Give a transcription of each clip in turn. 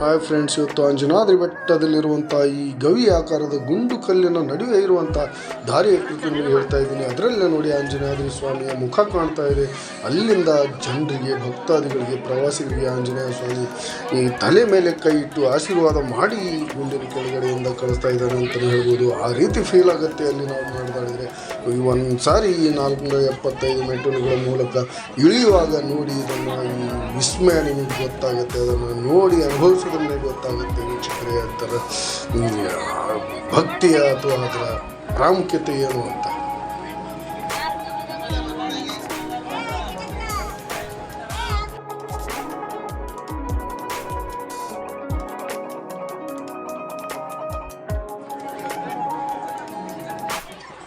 Hi friends, ಇವತ್ತು ಅಂಜನಾದ್ರಿ ಬೆಟ್ಟದಲ್ಲಿರುವಂಥ ಈ ಗವಿ ಆಕಾರದ ಗುಂಡು ಕಲ್ಲಿನ ನಡುವೆ ಇರುವಂಥ ದಾರಿಯ ಕುರಿತು ನಿಮಗೆ ಹೇಳ್ತಾ ಇದ್ದೀನಿ. ಅದರಲ್ಲೇ ನೋಡಿ ಆಂಜನೇಯ ಸ್ವಾಮಿಯ ಮುಖ ಕಾಣ್ತಾ ಇದೆ. ಅಲ್ಲಿಂದ ಜನರಿಗೆ, ಭಕ್ತಾದಿಗಳಿಗೆ, ಪ್ರವಾಸಿಗರಿಗೆ ಆಂಜನೇಯ ಸ್ವಾಮಿ ಈ ತಲೆ ಮೇಲೆ ಕೈ ಇಟ್ಟು ಆಶೀರ್ವಾದ ಮಾಡಿ ಗುಂಡಿನ ಕೆಳಗಡೆಯಿಂದ ಕಳಿಸ್ತಾ ಇದ್ದಾನೆ ಅಂತಲೇ ಹೇಳ್ಬೋದು. ಆ ರೀತಿ ಫೀಲ್ ಆಗುತ್ತೆ ಅಲ್ಲಿ ನಾವು ನಡೆದಾಡಿದರೆ. ಒಂದು ಸಾರಿ ಈ 475 ಮೆಟ್ಟಿಲುಗಳ ಮೂಲಕ ಇಳಿಯುವಾಗ ನೋಡಿ ಇದನ್ನು ಈ ವಿಸ್ಮಯ ನಿಮಗೆ ಗೊತ್ತಾಗುತ್ತೆ. ಅದನ್ನು ನೋಡಿ ಅನುಭವಿಸೋದ್ರಿಂದ ಗೊತ್ತಾಗುತ್ತೆ ವೀಕ್ಷಕರೇ ಅದರ ಭಕ್ತಿಯ ಅಥವಾ ಅದರ ಪ್ರಾಮುಖ್ಯತೆ ಏನು ಅಂತ.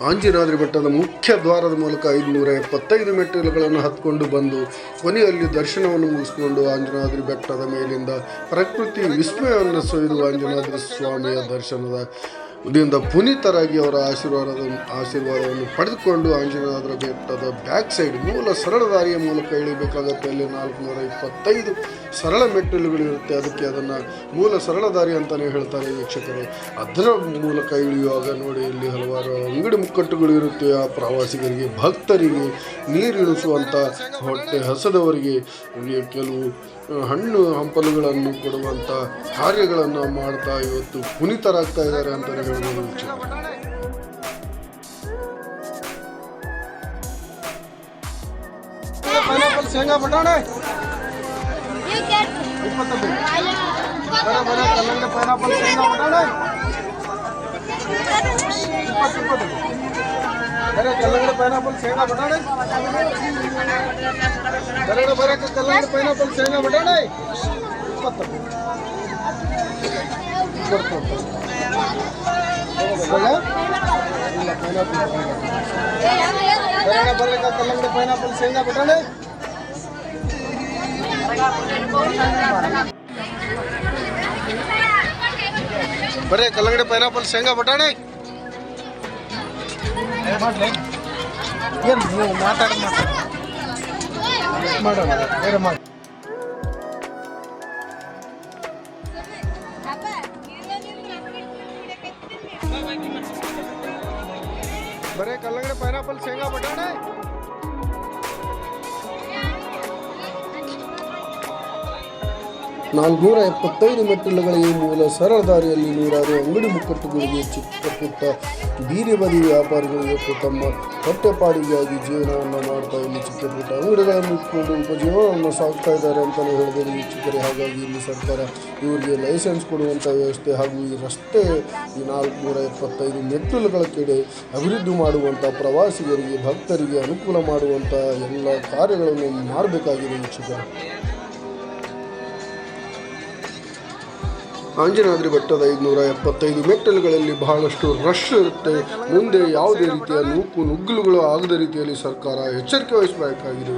ಆಂಜನಾದ್ರಿ ಬೆಟ್ಟದ ಮುಖ್ಯ ದ್ವಾರದ ಮೂಲಕ 575 ಮೆಟ್ಟಿಲುಗಳನ್ನು ಹತ್ಕೊಂಡು ಬಂದು ಕೊನೆಯಲ್ಲಿ ದರ್ಶನವನ್ನು ಮುಗಿಸಿಕೊಂಡು ಆಂಜನಾದ್ರಿ ಬೆಟ್ಟದ ಮೇಲಿಂದ ಪ್ರಕೃತಿ ವಿಸ್ಮಯವನ್ನು ಸೊಯ್ದು ಆಂಜನಾದ್ರಿ ಸ್ವಾಮಿಯ ದರ್ಶನದ ದಿಂದ ಪುನೀತರಾಗಿ ಅವರ ಆಶೀರ್ವಾದವನ್ನು ಪಡೆದುಕೊಂಡು ಆಂಜನಾದ್ರಿ ಬೆಟ್ಟದ ಬ್ಯಾಕ್ ಸೈಡ್ ಮೂಲ ಸರಳ ದಾರಿಯ ಮೂಲಕ ಇಳಿಬೇಕಾಗತ್ತೆ. ಅಲ್ಲಿ 425 ಸರಳ ಮೆಟ್ಟಿಲುಗಳಿರುತ್ತೆ. ಅದಕ್ಕೆ ಅದನ್ನು ಮೂಲ ಸರಳ ದಾರಿ ಅಂತಲೇ ಹೇಳ್ತಾರೆ ವೀಕ್ಷಕರೇ. ಅದರ ಮೂಲಕ ಇಳಿಯುವಾಗ ನೋಡಿ ಇಲ್ಲಿ ಹಲವಾರು ಅಂಗಡಿ ಮುಕ್ಕಟ್ಟುಗಳು ಇರುತ್ತೆ. ಆ ಪ್ರವಾಸಿಗರಿಗೆ, ಭಕ್ತರಿಗೆ, ನೀರಿಳಿಸುವಂಥ ಹೊಟ್ಟೆ ಹಸದವರಿಗೆ ಕೆಲವು ಹಣ್ಣು ಹಂಪಲುಗಳನ್ನು ಕೊಡುವಂಥ ಕಾರ್ಯಗಳನ್ನು ಮಾಡ್ತಾ ಇವತ್ತು ಪುನೀತರಾಗ್ತಾ ಇದ್ದಾರೆ ಅಂತಲೇ ಹೇಳ್ಬೋದು ವೀಕ್ಷಕರೇ. ಶೇಂಗಾ ಬಟಾಣೆ 20 ಕಲ್ಲಂಗಡಿ ಪೈನಾಪಲ್ ಶೇಂಗಾ ಬಟಾಣೆ 20 ಕಲ್ಲಂಗಡಿ ಪೈನಾಪಲ್ ಶೇಂಗಾ ಬಟಾಣೆ ಕಲ್ಲಂಗಡಿ ಪೈನಾಪಲ್ ಶೇಂಗಾ ಬಟಾಣೆ 20 ಕಲ್ಲಂಗಡಿ ಪೈನಾಪಲ್ ಶೇಂಗಾ ಬಟಾಣೆ ಬರೇ ಕಲ್ಲಂಗಡಿ ಪೈನಾಪಲ್ ಶೇಂಗಾ ಬಟಾಣೆ ಏನು ನೀವು ಮಾಡೋಣ ಬೇರೆ ಮಾಡಿ. ಬರೇ ಕಲ್ಲಂಗಡಿ ಪೈನಾಪಲ್ ಶೇಂಗಾ ಬಟಾಣೆ 475 ಮೆಟ್ಟಿಲುಗಳ ಈ ಮೂಲ ಸರಳ ದಾರಿಯಲ್ಲಿ ನೂರಾರು ಅಂಗಡಿ ಮುಕ್ಕಟ್ಟುಗಳಿಗೆ, ಚಿಕ್ಕ ಪುಟ್ಟ ಬೀದಿ ಬದಿ ವ್ಯಾಪಾರಿಗಳಿಗೆ ತಮ್ಮ ಹೊಟ್ಟೆಪಾಡಿಗಾಗಿ ಜೀವನವನ್ನು ಮಾಡ್ತಾ ಇಲ್ಲಿ ಚಿಕ್ಕ ಪುಟ್ಟ ಅಂಗಡಿಗಳನ್ನು ಇಟ್ಕೊಂಡು ಉಪಜೀವನವನ್ನು ಸಾಗ್ತಾ ಇದ್ದಾರೆ ಅಂತಲೇ ಹೇಳಿದರು ವೀಕ್ಷಕರೇ. ಹಾಗಾಗಿ ಇಲ್ಲಿ ಸರ್ಕಾರ ಇವರಿಗೆ ಲೈಸೆನ್ಸ್ ಕೊಡುವಂಥ ವ್ಯವಸ್ಥೆ ಹಾಗೂ ಈ ರಸ್ತೆ ಈ 475 ಮೆಟ್ಟಿಲುಗಳ ಕಡೆ ಅಭಿವೃದ್ಧಿ ಮಾಡುವಂಥ ಪ್ರವಾಸಿಗರಿಗೆ, ಭಕ್ತರಿಗೆ ಅನುಕೂಲ ಮಾಡುವಂಥ ಎಲ್ಲ ಕಾರ್ಯಗಳನ್ನು ಮಾಡಬೇಕಾಗಿದೆ ವೀಕ್ಷಕರು. ಆಂಜನಾದ್ರಿ ಬೆಟ್ಟದ 575 ಮೆಟ್ಟಿಲುಗಳಲ್ಲಿ ಬಹಳಷ್ಟು ರಶ್ ಇರುತ್ತೆ. ಮುಂದೆ ಯಾವುದೇ ರೀತಿಯ ನುಗ್ಗಲುಗಳು ಆಗದ ರೀತಿಯಲ್ಲಿ ಸರ್ಕಾರ ಎಚ್ಚರಿಕೆ ವಹಿಸಬೇಕಾಗಿದೆ.